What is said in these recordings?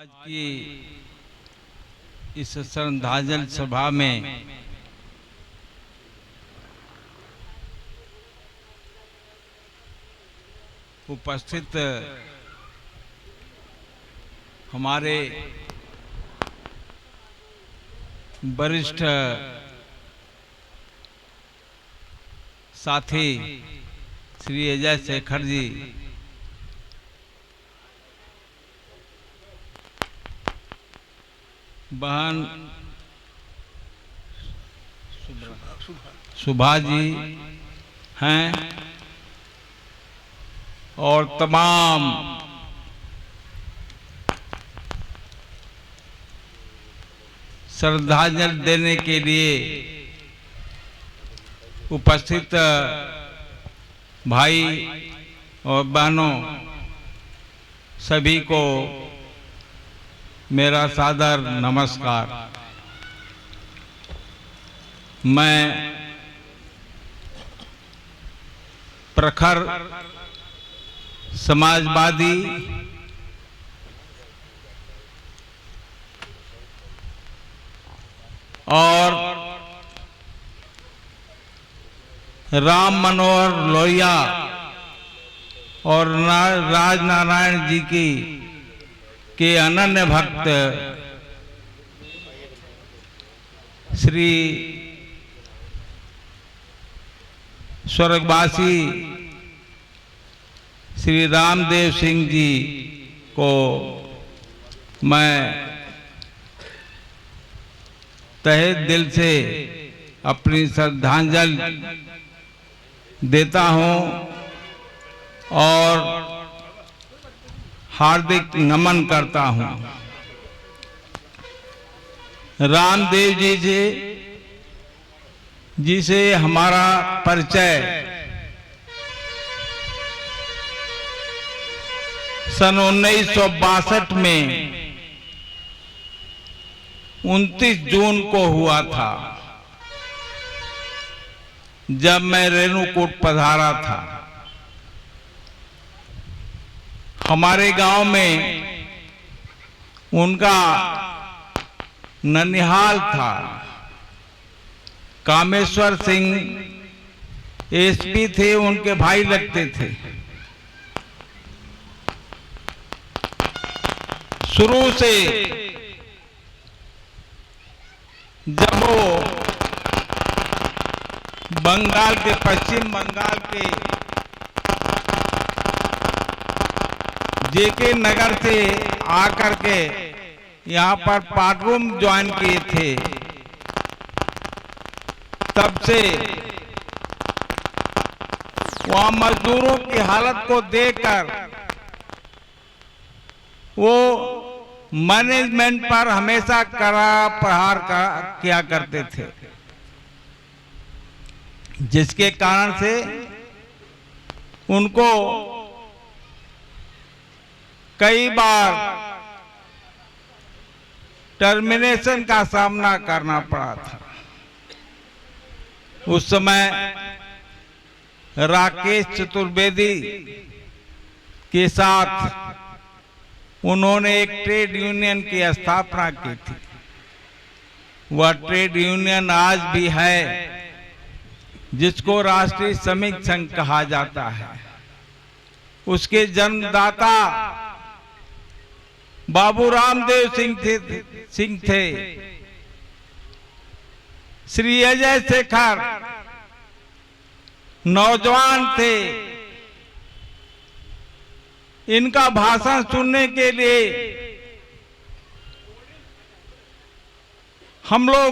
आज की इस श्रद्धांजलि सभा में उपस्थित हमारे वरिष्ठ साथी श्री अजय शेखर जी, बहन सुभा जी हैं और तमाम श्रद्धांजलि देने के लिए उपस्थित भाई और बहनों सभी को मेरा सादर नमस्कार। मैं प्रखर समाजवादी और राम मनोहर लोहिया और राजनारायण जी की के अनन्य भक्त श्री स्वर्गवासी श्री रामदेव सिंह जी को मैं तहे दिल से अपनी श्रद्धांजलि देता हूं और हार्दिक नमन करता हूं। रामदेव जी जिसे हमारा परिचय सन 1962 में 29 जून को हुआ था, जब मैं रेणुकूट पधारा था। हमारे गांव में उनका ननिहाल था। कामेश्वर सिंह एसपी थे, उनके भाई लगते थे। शुरू से जब वो बंगाल के पश्चिम बंगाल के जेके नगर से आकर के यहाँ पर पार्ट रूम ज्वाइन किए थे, तब से वहाँ मजदूरों की हालत को देखकर वो मैनेजमेंट पर हमेशा कड़ा प्रहार किया करते थे, जिसके कारण से उनको कई बार टर्मिनेशन का सामना करना पड़ा था। उस समय राकेश चतुर्वेदी के साथ उन्होंने एक ट्रेड यूनियन की स्थापना की थी। वह ट्रेड यूनियन आज भी है, जिसको राष्ट्रीय श्रमिक संघ कहा जाता है। उसके जन्मदाता बाबू रामदेव सिंह थे। श्री अजय शेखर नौजवान थे। इनका भाषण सुनने के लिए हम लोग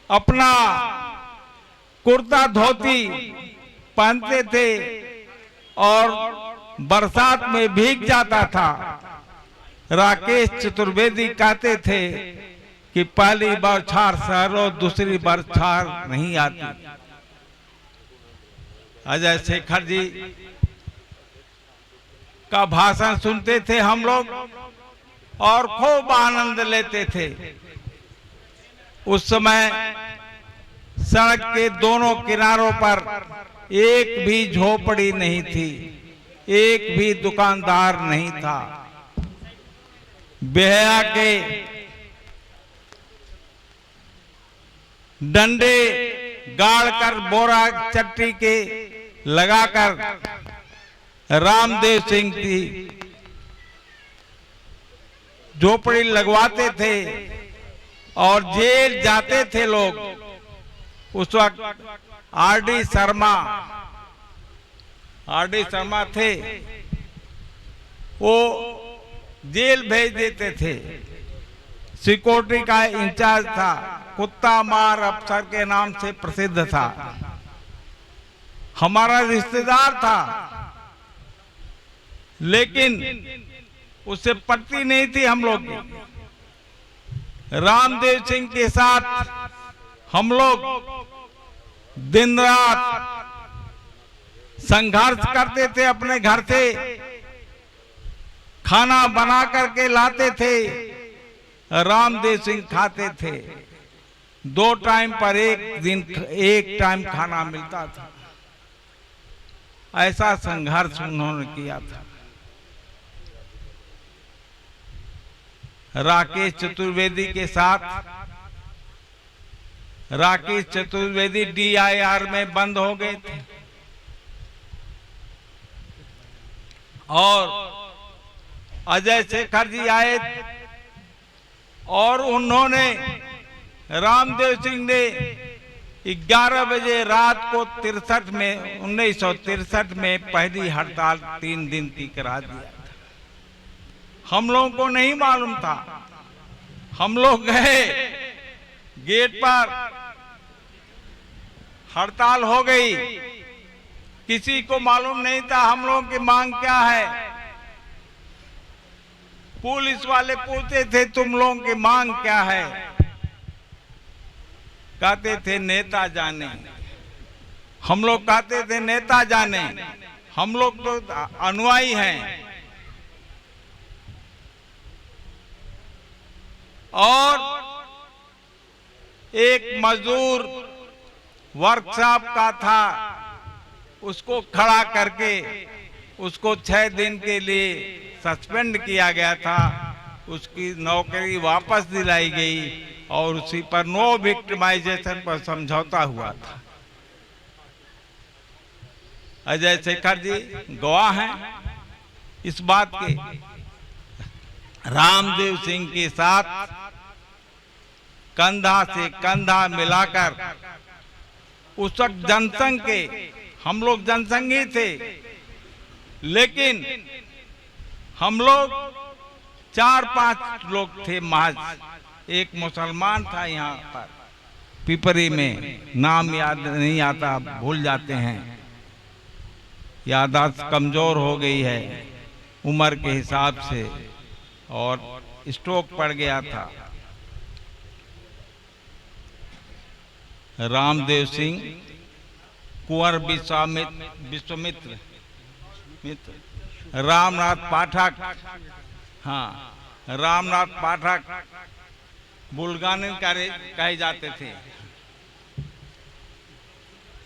अपना कुर्ता धोती पहनते थे और बरसात में भीग जाता था। राकेश चतुर्वेदी कहते थे कि पहली बरछार शहरों, दूसरी बरछार नहीं आती। अजय शेखर जी का भाषण सुनते थे हम लोग और खूब आनंद लेते थे। उस समय सड़क के दोनों किनारों पर एक भी झोपड़ी नहीं थी, एक भी दुकानदार नहीं था। बेहया के डंडे गाड़कर बोरा चट्टी के लगाकर रामदेव सिंह की झोपड़ी लगवाते थे और जेल जाते थे लोग। उस वक्त आरडी शर्मा थे, वो जेल भेज देते थे। सिक्योरिटी का इंचार्ज था, कुत्ता मार अफसर के नाम से प्रसिद्ध था। हमारा रिश्तेदार था, लेकिन उससे पटती नहीं थी हम लोग की। रामदेव सिंह के साथ हम लोग दिन रात संघर्ष करते थे। अपने घर से खाना बना करके लाते थे, रामदेव सिंह खाते थे। 2 टाइम पर एक टाइम खाना मिलता था। ऐसा संघर्ष उन्होंने किया था। राकेश चतुर्वेदी के साथ, राकेश चतुर्वेदी DIR में बंद हो गए थे और अजय शेखर जी आए और उन्होंने, रामदेव सिंह ने 11 बजे रात को 1963 में पहली हड़ताल 3 दिन की करा दिया था। हम लोगों को नहीं मालूम था। हम लोग गए गेट पर, हड़ताल हो गई, किसी को मालूम नहीं था हम लोगों की मांग क्या है। पुलिस वाले पूछते थे तुम लोगों की मांग क्या है, कहते थे नेता जाने। हम लोग कहते थे नेता जाने, हम लोग तो अनुयायी हैं। और एक मजदूर वर्कशॉप का था, उसको खड़ा करके उसको 6 दिन के लिए सस्पेंड किया गया था। उसकी नौकरी वापस दिलाई गई और उसी पर नो विक्टिमाइजेशन पर समझौता हुआ था। अजय शेखर जी गवाह हैं इस बात के। रामदेव सिंह के साथ कंधा से कंधा मिलाकर उस वक्त जनसंघ के, हम लोग जनसंघी थे, लेकिन हम लोग 4-5 लोग थे महज। एक मुसलमान था यहाँ पर पिपरी में, नाम याद नहीं आता, भूल जाते हैं, याददाश्त कमजोर हो गई है उम्र के हिसाब से, और स्ट्रोक पड़ गया था। रामदेव सिंह, कुंवर विश्वामित्र रामनाथ पाठक, हाँ रामनाथ पाठक बुलगाने कहे जाते थे।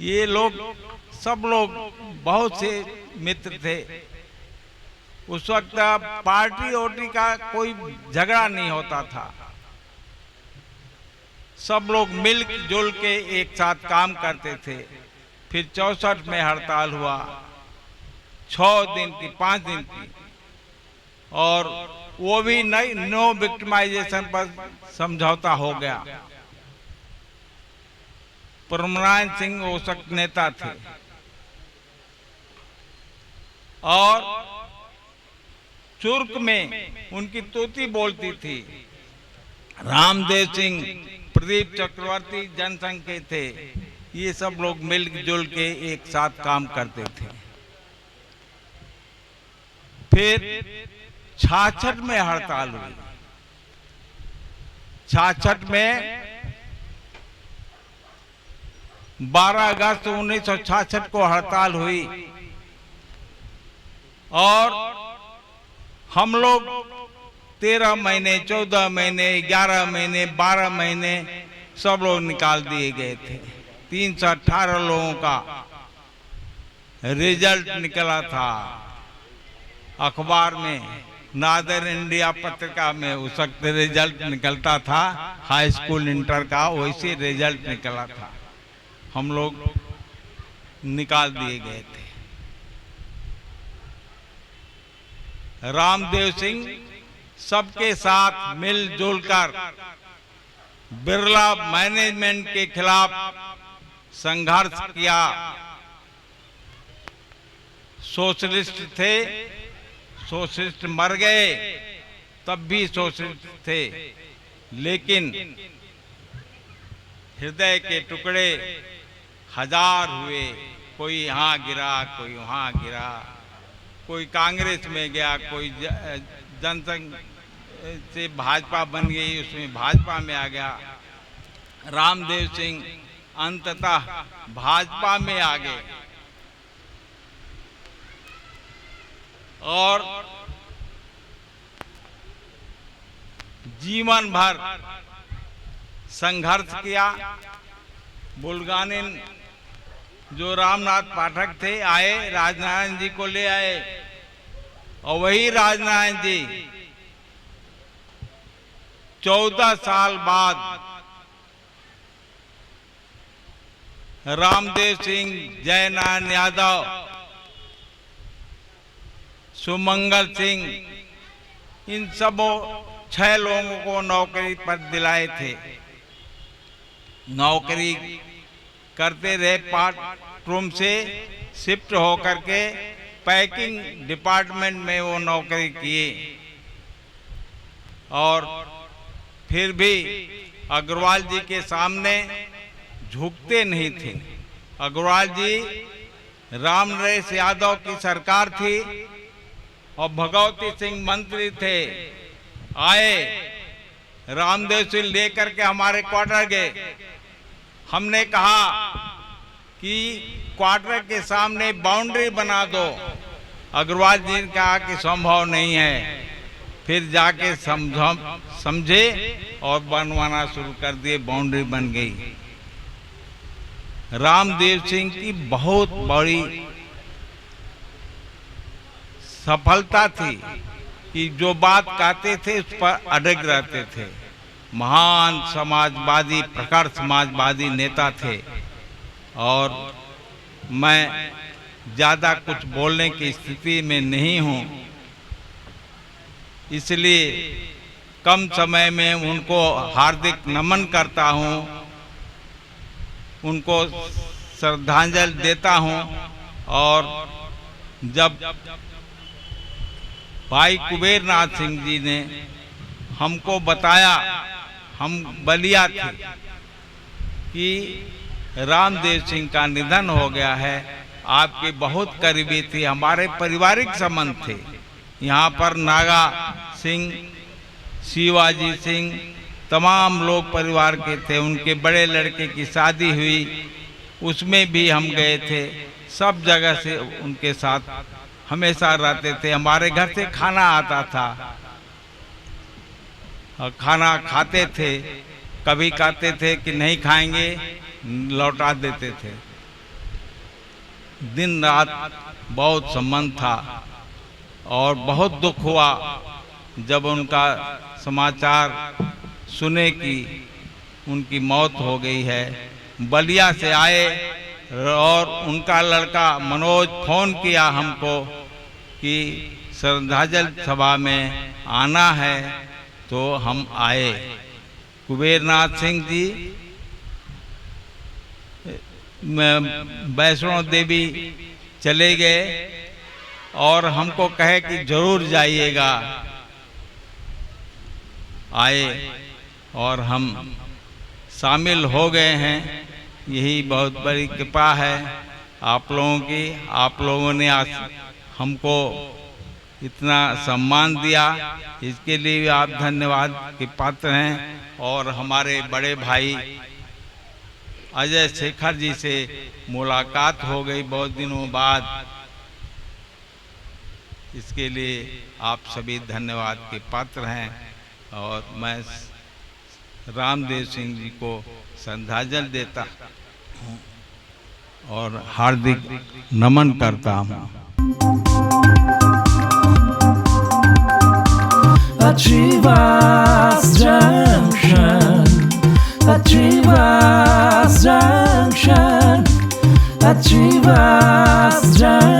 ये लोग सब लोग बहुत से मित्र थे। उस वक्त पार्टी ओटी का कोई झगड़ा नहीं होता था। सब लोग मिलजुल के एक साथ काम करते थे। फिर 64 में हड़ताल हुआ, 6 दिन की, 5 दिन की, और वो भी नो विक्टिमाइजेशन पर समझौता हो गया। परमनारायण सिंह उस वक्त नेता थे और चुर्क में उनकी तोती बोलती थी। रामदेव सिंह, प्रदीप चक्रवर्ती जनसंघ के थे। ये सब लोग मिलजुल के एक साथ काम करते थे। फिर 66 में हड़ताल हुई। 66 में 12 अगस्त 1966 को हड़ताल हुई और हम लोग 13 महीने, 14 महीने, 11 महीने, 12 महीने सब लोग निकाल दिए गए थे। 318 लोगों का रिजल्ट निकला था अखबार में, नादर इंडिया पत्रिका में उस वक्त रिजल्ट निकलता था, हाई स्कूल इंटर का, वैसे रिजल्ट निकला था। हम लोग निकाल दिए गए थे। रामदेव सिंह सबके साथ मिलजुल कर बिरला मैनेजमेंट के खिलाफ संघर्ष किया। सोशलिस्ट थे, सोशलिस्ट मर गए, तब भी सोशलिस्ट थे, लेकिन हृदय के टुकड़े हजार हुए। कोई यहाँ गिरा, कोई वहाँ गिरा, कोई कांग्रेस में गया, कोई जनसंघ से भाजपा बन गई, उसमें भाजपा में आ गया। रामदेव सिंह अंततः भाजपा में आ गए और जीवन भर संघर्ष किया। बुलगानिन जो रामनाथ पाठक थे आए, राजनारायण जी को ले आए, और वही राजनारायण जी 14 साल बाद रामदेव सिंह, जयनारायण यादव, सुमंगल सिंह, इन सब 6 लोगों को नौकरी पर दिलाए थे। नौकरी करते रहे, पार्ट रूम से शिफ्ट होकर के पैकिंग डिपार्टमेंट में वो नौकरी किए, और फिर भी अग्रवाल जी के सामने झुकते नहीं थे। अग्रवाल जी, रामनरेश यादव की सरकार थी और भगवती सिंह मंत्री थे, आए, रामदेव सिंह लेकर के हमारे क्वार्टर गए। हमने कहा कि क्वार्टर के सामने बाउंड्री बना दो। अग्रवाल जी ने कहा कि संभव नहीं है। फिर जाके समझे और बनवाना शुरू कर दिए, बाउंड्री बन गई। रामदेव सिंह की बहुत बड़ी सफलता थी कि जो बात कहते थे उस पर अड़ग रहते थे। महान समाजवादी, प्रखर समाजवादी नेता थे, और मैं ज्यादा कुछ बोलने की स्थिति में नहीं हूं, इसलिए कम समय में उनको हार्दिक नमन करता हूं, उनको श्रद्धांजलि देता हूं। और जब भाई कुबेर नाथ सिंह जी ने हमको बताया, हम बलिया थे, कि रामदेव सिंह का निधन हो गया है, आपके बहुत करीबी थे, हमारे पारिवारिक संबंध थे। यहाँ पर नागा सिंह, शिवाजी सिंह, तमाम लोग परिवार के थे। उनके बड़े लड़के की शादी हुई, उसमें भी हम गए थे। सब जगह से उनके साथ हमेशा रहते थे। हमारे घर से खाना आता था, खाना खाते थे, कभी कहते थे कि नहीं खाएंगे, लौटा देते थे। दिन रात बहुत संबंध था, और बहुत दुख हुआ जब उनका समाचार सुने कि उनकी मौत हो गई है। बलिया से आए और उनका लड़का मनोज फोन किया हमको कि श्रद्धांजलि सभा में आना है, तो हम आए। कुबेर नाथ सिंह जी वैष्णो देवी चले गए और हमको कहे कि जरूर जाइएगा। आए और हम शामिल हो गए हैं। यही बहुत बड़ी कृपा है आप लोगों की। आप लोगों ने आज हमको इतना सम्मान दिया, इसके लिए भी आप धन्यवाद के पात्र हैं। और हमारे बड़े भाई अजय शेखर जी से मुलाकात हो गई बहुत दिनों बाद, इसके लिए आप सभी धन्यवाद के पात्र हैं। और मैं रामदेव सिंह जी को श्रद्धांजलि देता हूँ और हार्दिक नमन करता हूँ। Chivas Junction, Chivas Junction, Chivas Junction.